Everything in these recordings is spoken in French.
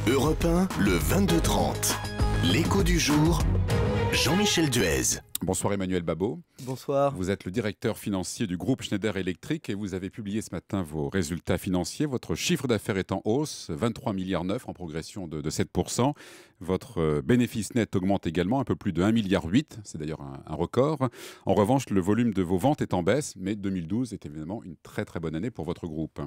Europe 1, le 22-30. L'écho du jour, Jean-Michel Duez. Bonsoir Emmanuel Babot. Bonsoir. Vous êtes le directeur financier du groupe Schneider Electric et vous avez publié ce matin vos résultats financiers. Votre chiffre d'affaires est en hausse, 23,9 milliards en progression de 7%. Votre bénéfice net augmente également, un peu plus de 1,8 milliard. C'est d'ailleurs un record. En revanche, le volume de vos ventes est en baisse, mais 2012 est évidemment une très très bonne année pour votre groupe.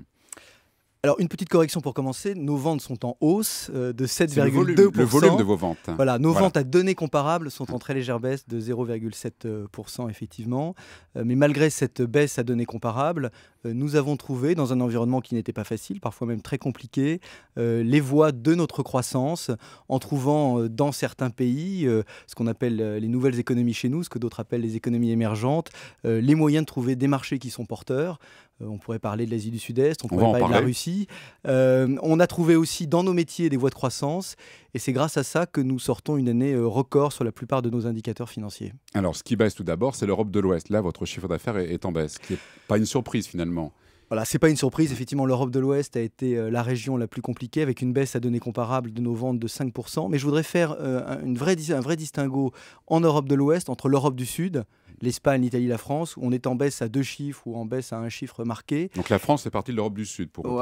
Alors, une petite correction pour commencer. Nos ventes sont en hausse de 7,2%. Le volume de vos ventes. Voilà, nos ventes à données comparables sont en très légère baisse de 0,7% effectivement. Mais malgré cette baisse à données comparables, nous avons trouvé, dans un environnement qui n'était pas facile, parfois même très compliqué, les voies de notre croissance en trouvant dans certains pays, ce qu'on appelle les nouvelles économies chez nous, ce que d'autres appellent les économies émergentes, les moyens de trouver des marchés qui sont porteurs. On pourrait parler de l'Asie du Sud-Est, on pourrait parler de la Russie. On a trouvé aussi dans nos métiers des voies de croissance et c'est grâce à ça que nous sortons une année record sur la plupart de nos indicateurs financiers. Alors, ce qui baisse tout d'abord, c'est l'Europe de l'Ouest. Là, votre chiffre d'affaires est en baisse, ce qui n'est pas une surprise finalement. Voilà, c'est pas une surprise. Effectivement, l'Europe de l'Ouest a été la région la plus compliquée avec une baisse à données comparables de nos ventes de 5%. Mais je voudrais faire un vrai distinguo en Europe de l'Ouest entre l'Europe du Sud, l'Espagne, l'Italie, la France, où on est en baisse à 2 chiffres ou en baisse à un chiffre marqué. Donc la France fait partie de l'Europe du Sud pour vous.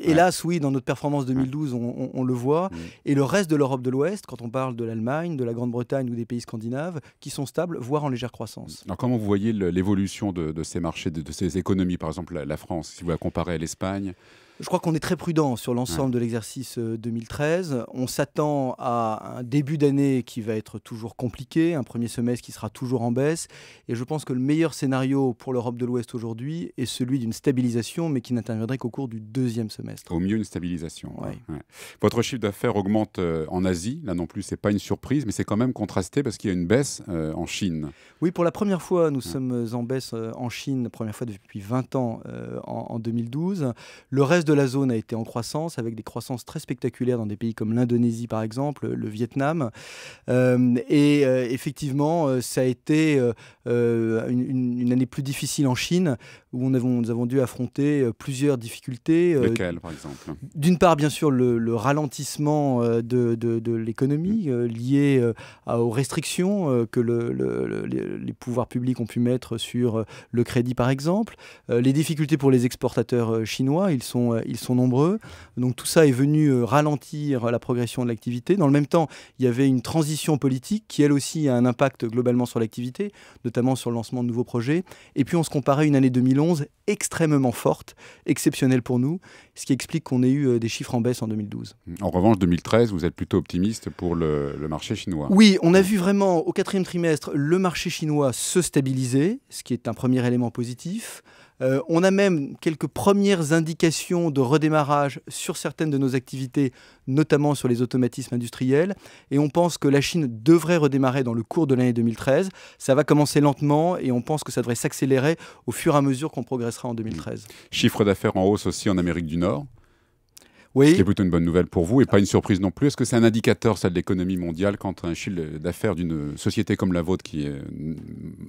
Hélas, oui, dans notre performance 2012, on le voit. Et le reste de l'Europe de l'Ouest, quand on parle de l'Allemagne, de la Grande-Bretagne ou des pays scandinaves, qui sont stables, voire en légère croissance. Alors comment vous voyez l'évolution de ces marchés, de ces économies, par exemple la France, si vous la comparez à l'Espagne ? Je crois qu'on est très prudent sur l'ensemble de l'exercice 2013. On s'attend à un début d'année qui va être toujours compliqué, un premier semestre qui sera toujours en baisse. Et je pense que le meilleur scénario pour l'Europe de l'Ouest aujourd'hui est celui d'une stabilisation, mais qui n'interviendrait qu'au cours du deuxième semestre. Au mieux, une stabilisation. Ouais. Ouais. Votre chiffre d'affaires augmente en Asie. Là non plus, ce n'est pas une surprise, mais c'est quand même contrasté parce qu'il y a une baisse en Chine. Oui, pour la première fois, nous sommes en baisse en Chine, première fois depuis 20 ans en 2012. Le reste de la zone a été en croissance, avec des croissances très spectaculaires dans des pays comme l'Indonésie par exemple, le Vietnam. Effectivement, ça a été une année plus difficile en Chine, où nous avons dû affronter plusieurs difficultés. Lesquelles, par exemple ? D'une part, bien sûr, le ralentissement de l'économie lié aux restrictions que les pouvoirs publics ont pu mettre sur le crédit, par exemple. Les difficultés pour les exportateurs chinois, ils sont nombreux. Donc tout ça est venu ralentir la progression de l'activité. Dans le même temps, il y avait une transition politique qui, elle aussi, a un impact globalement sur l'activité, notamment sur le lancement de nouveaux projets. Et puis on se comparait à une année 2011 extrêmement forte, exceptionnelle pour nous, ce qui explique qu'on ait eu des chiffres en baisse en 2012. En revanche, 2013, vous êtes plutôt optimiste pour le marché chinois. Oui, on a vu vraiment au 4e trimestre le marché chinois se stabiliser, ce qui est un premier élément positif. On a même quelques premières indications de redémarrage sur certaines de nos activités, notamment sur les automatismes industriels. Et on pense que la Chine devrait redémarrer dans le cours de l'année 2013. Ça va commencer lentement et on pense que ça devrait s'accélérer au fur et à mesure qu'on progressera en 2013. Chiffre d'affaires en hausse aussi en Amérique du Nord. Oui. Ce qui est plutôt une bonne nouvelle pour vous et pas une surprise non plus. Est-ce que c'est un indicateur, ça, de l'économie mondiale quand un chiffre d'affaires d'une société comme la vôtre qui est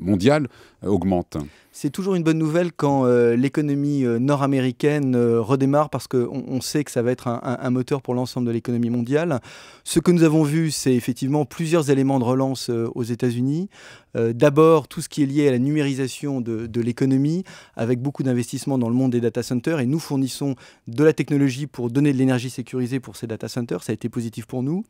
mondiale augmente ? C'est toujours une bonne nouvelle quand l'économie nord-américaine redémarre parce qu'on sait que ça va être un moteur pour l'ensemble de l'économie mondiale. Ce que nous avons vu, c'est effectivement plusieurs éléments de relance aux États-Unis. D'abord, tout ce qui est lié à la numérisation de l'économie, avec beaucoup d'investissements dans le monde des data centers. Et nous fournissons de la technologie pour donner de l'énergie sécurisée pour ces data centers. Ça a été positif pour nous.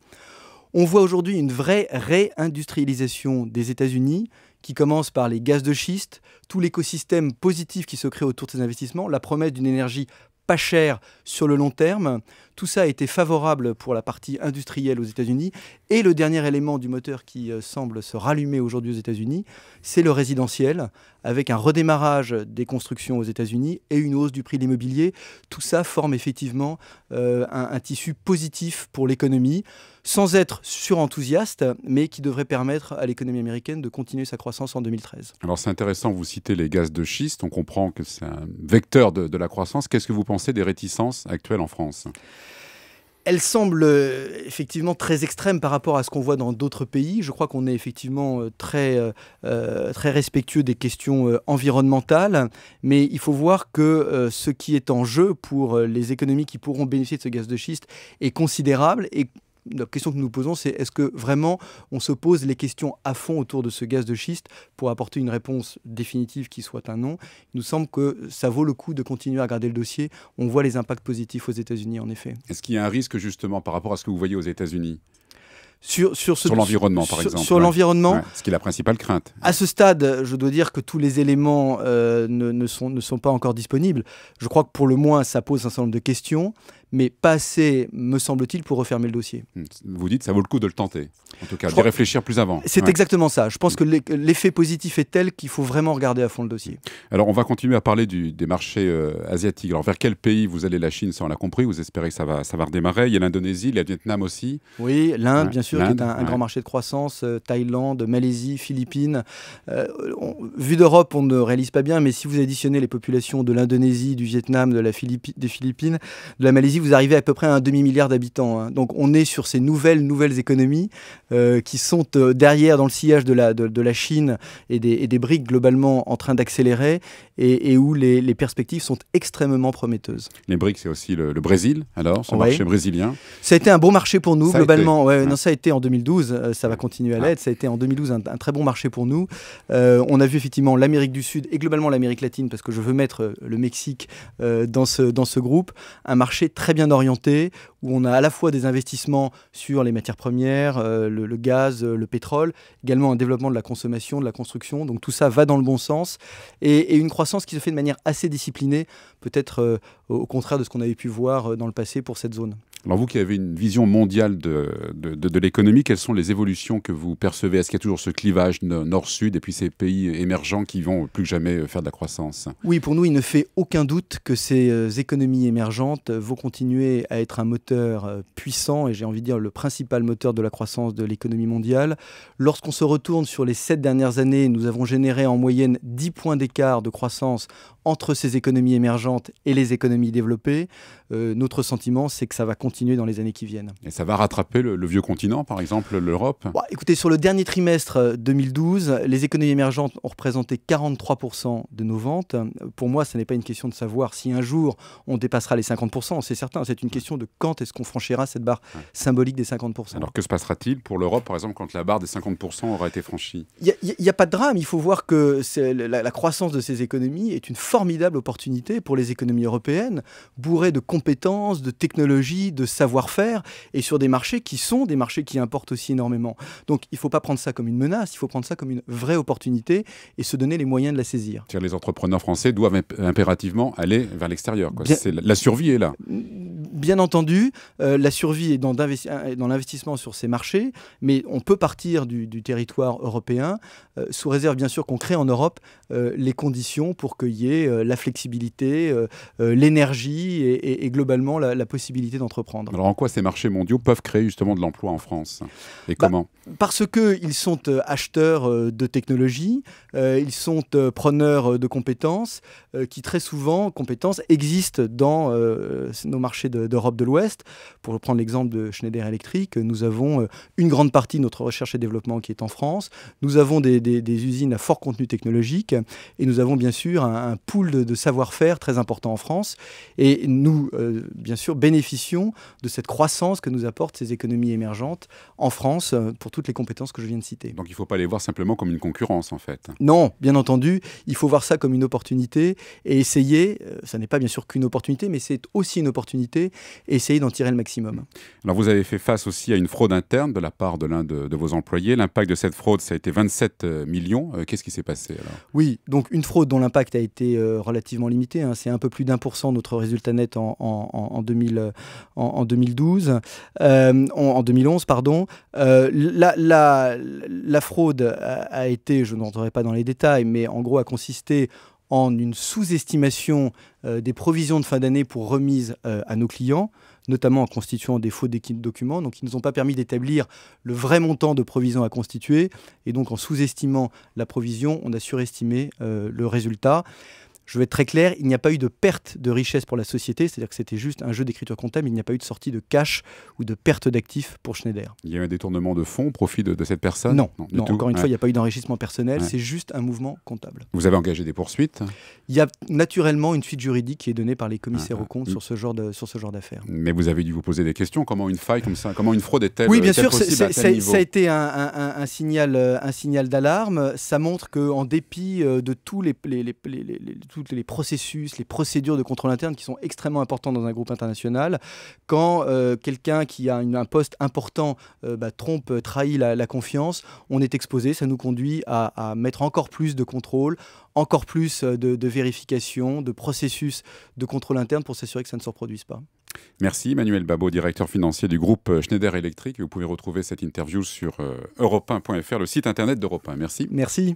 On voit aujourd'hui une vraie réindustrialisation des États-Unis qui commence par les gaz de schiste, tout l'écosystème positif qui se crée autour de ces investissements, la promesse d'une énergie pas chère sur le long terme. Tout ça a été favorable pour la partie industrielle aux États-Unis. Et le dernier élément du moteur qui semble se rallumer aujourd'hui aux États-Unis, c'est le résidentiel, avec un redémarrage des constructions aux États-Unis et une hausse du prix de l'immobilier. Tout ça forme effectivement un tissu positif pour l'économie, sans être surenthousiaste, mais qui devrait permettre à l'économie américaine de continuer sa croissance en 2013. Alors c'est intéressant, vous citez les gaz de schiste, on comprend que c'est un vecteur de la croissance. Qu'est-ce que vous pensez des réticences actuelles en France ? Elle semble effectivement très extrême par rapport à ce qu'on voit dans d'autres pays. Je crois qu'on est effectivement très respectueux des questions environnementales, mais il faut voir que ce qui est en jeu pour les économies qui pourront bénéficier de ce gaz de schiste est considérable. Et la question que nous nous posons, c'est est-ce que vraiment on se pose les questions à fond autour de ce gaz de schiste pour apporter une réponse définitive qui soit un non. Il nous semble que ça vaut le coup de continuer à regarder le dossier. On voit les impacts positifs aux États-Unis, en effet. Est-ce qu'il y a un risque justement par rapport à ce que vous voyez aux États-Unis ? Sur l'environnement, par exemple. Sur l'environnement. Ce qui est la principale crainte. À ce stade, je dois dire que tous les éléments ne sont pas encore disponibles. Je crois que pour le moins, ça pose un certain nombre de questions, mais pas assez, me semble-t-il, pour refermer le dossier. Vous dites que ça vaut le coup de le tenter, en tout cas, d'y réfléchir plus avant. C'est exactement ça. Je pense que l'effet positif est tel qu'il faut vraiment regarder à fond le dossier. Alors, on va continuer à parler des marchés asiatiques. Alors, vers quel pays vous allez? La Chine, ça on l'a compris, vous espérez que ça va redémarrer. Il y a l'Indonésie, le Vietnam aussi. Oui, l'Inde, bien sûr, qui est un grand marché de croissance, Thaïlande, Malaisie, Philippines. Vu d'Europe, on ne réalise pas bien, mais si vous additionnez les populations de l'Indonésie, du Vietnam, des Philippines, de la Malaisie, vous arrivez à peu près à un demi-milliard d'habitants. Hein. Donc on est sur ces nouvelles économies qui sont derrière, dans le sillage de la Chine et des BRICS globalement en train d'accélérer et où les perspectives sont extrêmement prometteuses. Les BRICS, c'est aussi le Brésil, alors, ce marché brésilien. Ça a été un bon marché pour nous, globalement. Non, ça a été en 2012, ça va continuer à l'être. Ça a été en 2012 un très bon marché pour nous. On a vu effectivement l'Amérique du Sud et globalement l'Amérique latine, parce que je veux mettre le Mexique dans ce groupe, un marché très bien orienté, où on a à la fois des investissements sur les matières premières, le gaz, le pétrole, également un développement de la consommation, de la construction. Donc tout ça va dans le bon sens et une croissance qui se fait de manière assez disciplinée, peut-être au contraire de ce qu'on avait pu voir dans le passé pour cette zone. Alors vous qui avez une vision mondiale de l'économie, quelles sont les évolutions que vous percevez? Est-ce qu'il y a toujours ce clivage nord-sud et puis ces pays émergents qui vont plus que jamais faire de la croissance? Oui, pour nous, il ne fait aucun doute que ces économies émergentes vont continuer à être un moteur puissant et j'ai envie de dire le principal moteur de la croissance de l'économie mondiale. Lorsqu'on se retourne sur les 7 dernières années, nous avons généré en moyenne 10 points d'écart de croissance entre ces économies émergentes et les économies développées. Notre sentiment, c'est que ça va continuer dans les années qui viennent. Et ça va rattraper le vieux continent, par exemple l'Europe? Écoutez, sur le dernier trimestre 2012, les économies émergentes ont représenté 43% de nos ventes. Pour moi, ce n'est pas une question de savoir si un jour on dépassera les 50%, c'est certain. C'est une question de quand est-ce qu'on franchira cette barre symbolique des 50%. Alors que se passera-t-il pour l'Europe, par exemple, quand la barre des 50% aura été franchie? Il n'y a pas de drame. Il faut voir que la croissance de ces économies est une formidable opportunité pour les économies européennes, bourrées de compétences, de technologies, de savoir-faire, et sur des marchés qui importent aussi énormément. Donc il ne faut pas prendre ça comme une menace, il faut prendre ça comme une vraie opportunité et se donner les moyens de la saisir. Les entrepreneurs français doivent impérativement aller vers l'extérieur. La survie est là. Bien entendu, la survie est dans l'investissement sur ces marchés, mais on peut partir du territoire européen, sous réserve bien sûr qu'on crée en Europe les conditions pour qu'il y ait la flexibilité, l'énergie et globalement la possibilité d'entreprendre. Alors en quoi ces marchés mondiaux peuvent créer justement de l'emploi en France? Et comment? Parce qu'ils sont acheteurs de technologies, ils sont preneurs de compétences, qui très souvent, compétences, existent dans nos marchés d'Europe de l'Ouest. Pour prendre l'exemple de Schneider Electric, nous avons une grande partie de notre recherche et développement qui est en France. Nous avons des usines à fort contenu technologique et nous avons bien sûr un pool de savoir-faire très important en France. Et nous, bien sûr, bénéficions de cette croissance que nous apportent ces économies émergentes en France pour toutes les compétences que je viens de citer. Donc il ne faut pas les voir simplement comme une concurrence en fait? Non, bien entendu, il faut voir ça comme une opportunité et essayer, ça n'est pas bien sûr qu'une opportunité, mais c'est aussi une opportunité, et essayer d'en tirer le maximum. Alors vous avez fait face aussi à une fraude interne de la part de l'un de vos employés. L'impact de cette fraude, ça a été 27 millions. Qu'est-ce qui s'est passé alors? Oui, donc une fraude dont l'impact a été relativement limité. Hein. C'est un peu plus d'1% notre résultat net en 2012, en 2011, pardon. La fraude a été, je n'entrerai pas dans les détails, mais en gros a consisté en une sous-estimation des provisions de fin d'année pour remise à nos clients, notamment en constituant des faux documents, donc qui ne nous ont pas permis d'établir le vrai montant de provisions à constituer, et donc en sous-estimant la provision, on a surestimé le résultat. Je veux être très clair, il n'y a pas eu de perte de richesse pour la société, c'est-à-dire que c'était juste un jeu d'écriture comptable, il n'y a pas eu de sortie de cash ou de perte d'actifs pour Schneider. Il y a eu un détournement de fonds au profit de cette personne? Non, du tout. Encore une fois, il n'y a pas eu d'enrichissement personnel, Ouais. c'est juste un mouvement comptable. Vous avez engagé des poursuites? Il y a naturellement une suite juridique qui est donnée par les commissaires Ah, aux comptes sur ce genre d'affaires. Mais vous avez dû vous poser des questions. Comment une faille comme ça, comment une fraude est-elle Oui, bien est-elle sûr, possible à tel niveau? ça a été un signal d'alarme. Ça montre qu'en dépit de tous les processus, les procédures de contrôle interne qui sont extrêmement importants dans un groupe international, quand quelqu'un qui a un poste important trahit la confiance, on est exposé. Ça nous conduit à mettre encore plus de contrôle, encore plus de vérification, de processus de contrôle interne pour s'assurer que ça ne se reproduise pas. Merci Emmanuel Babot, directeur financier du groupe Schneider Electric. Vous pouvez retrouver cette interview sur europe1.fr, le site internet d'Europe 1. Merci. Merci.